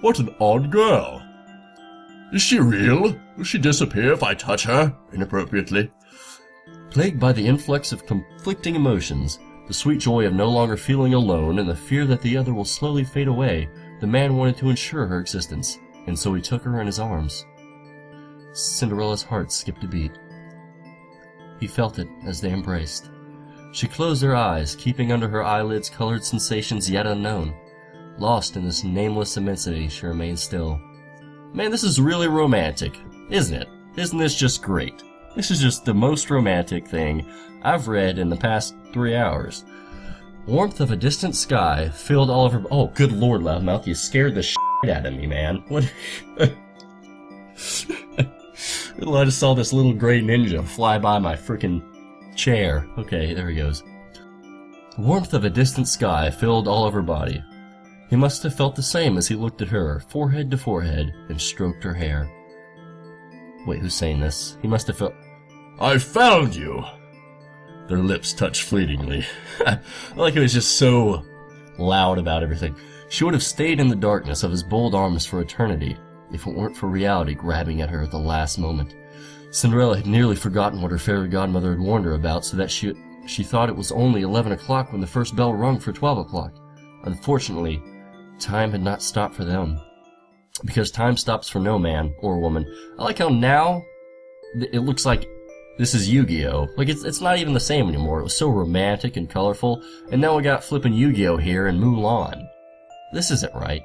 What an odd girl. Is she real? Will she disappear if I touch her inappropriately? Plagued by the influx of conflicting emotions, the sweet joy of no longer feeling alone and the fear that the other will slowly fade away, the man wanted to ensure her existence, and so he took her in his arms. Cinderella's heart skipped a beat. He felt it as they embraced. She closed her eyes, keeping under her eyelids colored sensations yet unknown. Lost in this nameless immensity, she remained still. Man, this is really romantic, isn't it? Isn't this just great? This is just the most romantic thing I've read in the past 3 hours. Warmth of a distant sky filled all of her... Oh, good lord, Loudmouth, you scared the shit out of me, man. What? I just saw this little gray ninja fly by my frickin' chair. Okay, there he goes. Warmth of a distant sky filled all of her body. He must have felt the same as he looked at her, forehead to forehead, and stroked her hair. Wait, who's saying this? He must have felt... I found you! Their lips touched fleetingly. Like it was just so loud about everything. She would have stayed in the darkness of his bold arms for eternity, if it weren't for reality grabbing at her at the last moment. Cinderella had nearly forgotten what her fairy godmother had warned her about, so that she thought it was only 11 o'clock when the first bell rung for 12 o'clock. Unfortunately, time had not stopped for them. Because time stops for no man or woman. I like how now it looks like this is Yu-Gi-Oh! Like it's not even the same anymore. It was so romantic and colorful, and now we got flippin' Yu-Gi-Oh! Here and Mulan. This isn't right.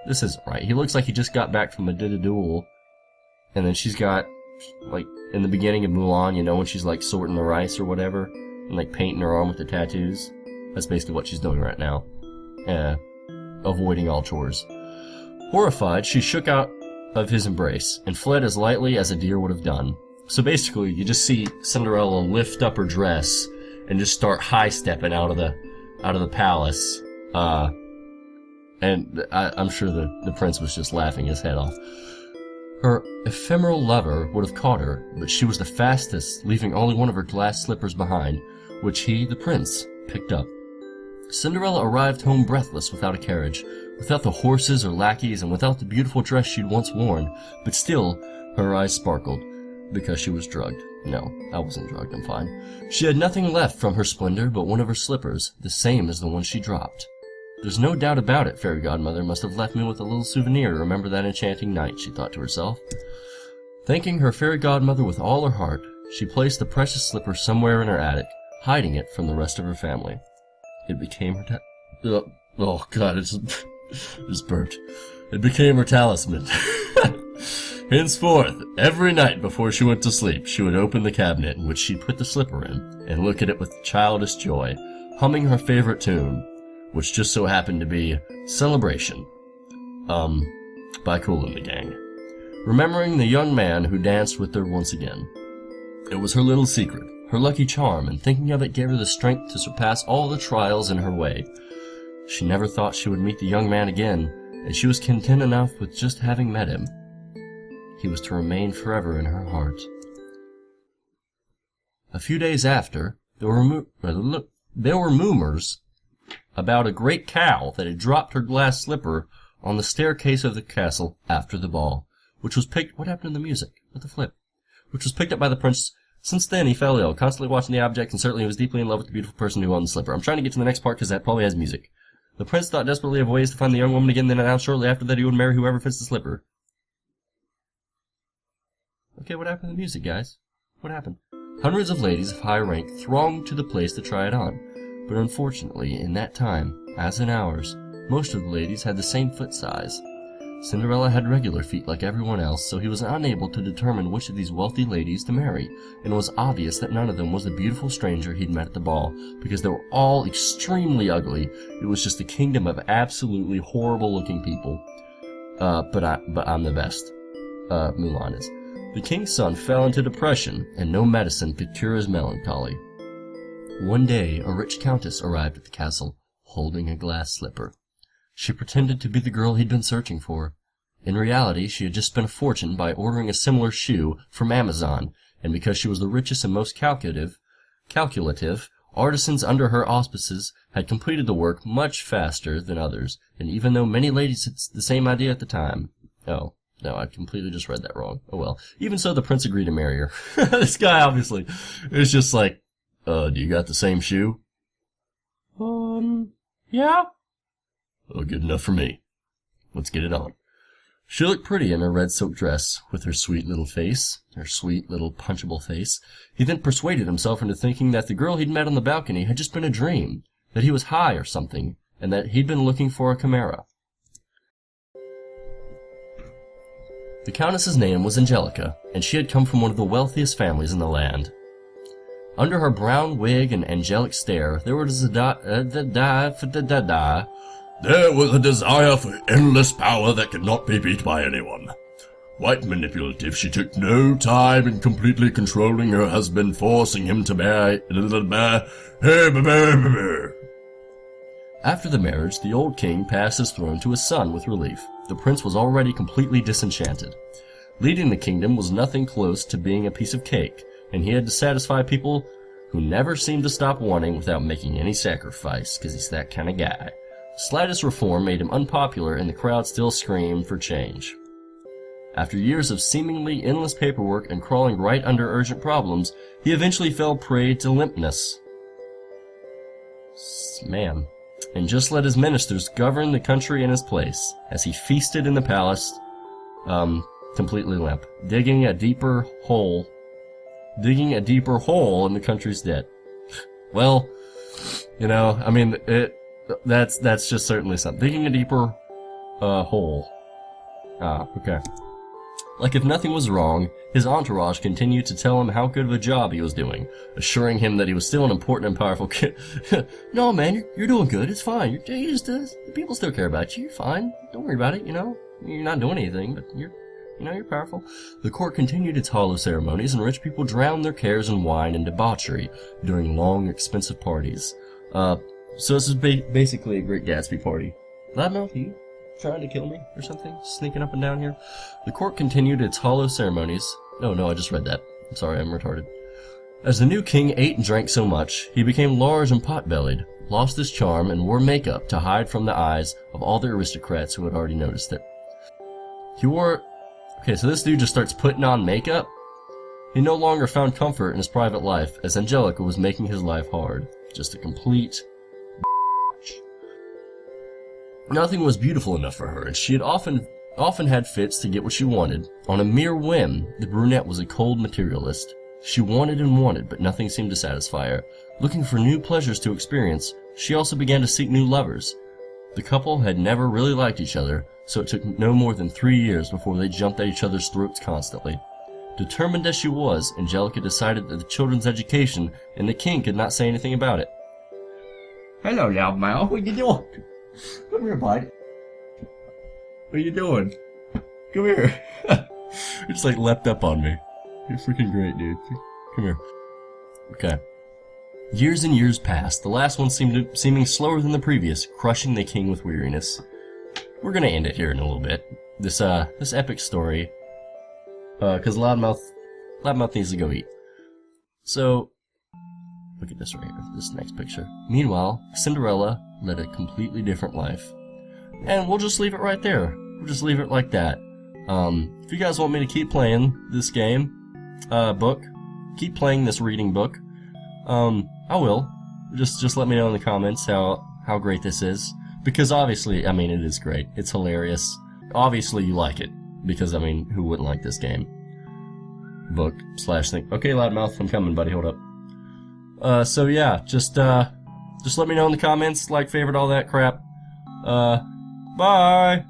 This isn't right. He looks like he just got back from a duel, and then she's got, like, in the beginning of Mulan, you know, when she's, like, sorting the rice or whatever, and, like, painting her arm with the tattoos. That's basically what she's doing right now. Avoiding all chores. Horrified, she shook out of his embrace, and fled as lightly as a deer would have done. So basically, you just see Cinderella lift up her dress, and just start high-stepping out of the palace, and I'm sure the prince was just laughing his head off. Her ephemeral lover would have caught her, but she was the fastest, leaving only one of her glass slippers behind, which he, the prince, picked up. Cinderella arrived home breathless, without a carriage, without the horses or lackeys, and without the beautiful dress she'd once worn, but still her eyes sparkled, because she was drugged. No, I wasn't drugged, I'm fine. She had nothing left from her splendor but one of her slippers, the same as the one she dropped. There's no doubt about it, Fairy Godmother must have left me with a little souvenir to remember that enchanting night, she thought to herself. Thanking her Fairy Godmother with all her heart, she placed the precious slipper somewhere in her attic, hiding it from the rest of her family. It became her oh god, it's burped. It became her talisman. Henceforth, every night before she went to sleep, she would open the cabinet in which she put the slipper in, and look at it with childish joy, humming her favorite tune, which just so happened to be Celebration, by Kool and the Gang. Remembering the young man who danced with her once again. It was her little secret, her lucky charm, and thinking of it gave her the strength to surpass all the trials in her way. She never thought she would meet the young man again, and she was content enough with just having met him. He was to remain forever in her heart. A few days after, there were murmurs about a great cow that had dropped her glass slipper on the staircase of the castle after the ball, which was picked... What happened to the music? What the flip? Which was picked up by the prince. Since then, he fell ill, constantly watching the object, and certainly was deeply in love with the beautiful person who owned the slipper. I'm trying to get to the next part because that probably has music. The prince thought desperately of ways to find the young woman again, then announced shortly after that he would marry whoever fits the slipper. Okay, what happened to the music, guys? What happened? Hundreds of ladies of high rank thronged to the place to try it on. But unfortunately, in that time, as in ours, most of the ladies had the same foot size. Cinderella had regular feet like everyone else, so he was unable to determine which of these wealthy ladies to marry, and it was obvious that none of them was the beautiful stranger he'd met at the ball, because they were all extremely ugly. It was just a kingdom of absolutely horrible-looking people. But I'm the best. Mulan is. The king's son fell into depression, and no medicine could cure his melancholy. One day, a rich countess arrived at the castle, holding a glass slipper. She pretended to be the girl he'd been searching for. In reality, she had just spent a fortune by ordering a similar shoe from Amazon, and because she was the richest and most calculative, Artisans under her auspices had completed the work much faster than others, and even though many ladies had the same idea at the time... Oh, no, I completely just read that wrong. Oh well. Even so, the prince agreed to marry her. This guy, obviously, is just like, do you got the same shoe? Yeah. Oh, good enough for me. Let's get it on. She looked pretty in her red silk dress, with her sweet little face, her sweet little punchable face. He then persuaded himself into thinking that the girl he'd met on the balcony had just been a dream, that he was high or something, and that he'd been looking for a chimera. The Countess's name was Angelica, and she had come from one of the wealthiest families in the land. Under her brown wig and angelic stare, there was a desire for endless power that could not be beat by anyone. Quite manipulative, she took no time in completely controlling her husband, forcing him to marry... After the marriage, the old king passed his throne to his son with relief. The prince was already completely disenchanted. Leading the kingdom was nothing close to being a piece of cake, and he had to satisfy people who never seemed to stop wanting without making any sacrifice, because he's that kind of guy. Slightest reform made him unpopular, and the crowd still screamed for change. After years of seemingly endless paperwork and crawling right under urgent problems, he eventually fell prey to limpness. Man. And just let his ministers govern the country in his place, as he feasted in the palace, completely limp, digging a deeper hole in the country's debt. Well, you know, I mean, that's just certainly something. Digging a deeper, hole. Ah, okay. Like if nothing was wrong, his entourage continued to tell him how good of a job he was doing, assuring him that he was still an important and powerful kid. No, man, you're doing good. It's fine. You just, the people still care about you. You're fine. Don't worry about it, you know. You're not doing anything, but you're powerful. The court continued its hollow ceremonies, and rich people drowned their cares in wine and debauchery during long, expensive parties. So this is basically a Great Gatsby party. Loudmouth, you trying to kill me or something? Sneaking up and down here? The court continued its hollow ceremonies. Oh no, I just read that. I'm sorry, I'm retarded. As the new king ate and drank so much, he became large and pot-bellied, lost his charm, and wore makeup to hide from the eyes of all the aristocrats who had already noticed it. Okay, so this dude just starts putting on makeup? He no longer found comfort in his private life, as Angelica was making his life hard. Just a complete Nothing was beautiful enough for her, and she had often had fits to get what she wanted. On a mere whim, the brunette was a cold materialist. She wanted and wanted, but nothing seemed to satisfy her. Looking for new pleasures to experience, she also began to seek new lovers. The couple had never really liked each other, so it took no more than 3 years before they jumped at each other's throats constantly. Determined as she was, Angelica decided that the children's education and the king could not say anything about it. Hello, loudmouth. What you doing? Come here, bud. What are you doing? Come here. You just like leapt up on me. You're freaking great, dude. Come here. Okay. Years and years passed. The last one seeming slower than the previous, crushing the king with weariness. We're gonna end it here in a little bit. This epic story. Cause Loudmouth needs to go eat. So, look at this right here, this next picture. Meanwhile, Cinderella led a completely different life. And we'll just leave it right there. We'll just leave it like that. If you guys want me to keep playing this game, keep playing this reading book, I will. Just let me know in the comments how great this is. Because obviously, I mean, it is great. It's hilarious. Obviously you like it. Because, I mean, who wouldn't like this game? Book/thing. Okay, Loudmouth, I'm coming, buddy, hold up. So yeah, just let me know in the comments, like, favorite, all that crap. Bye!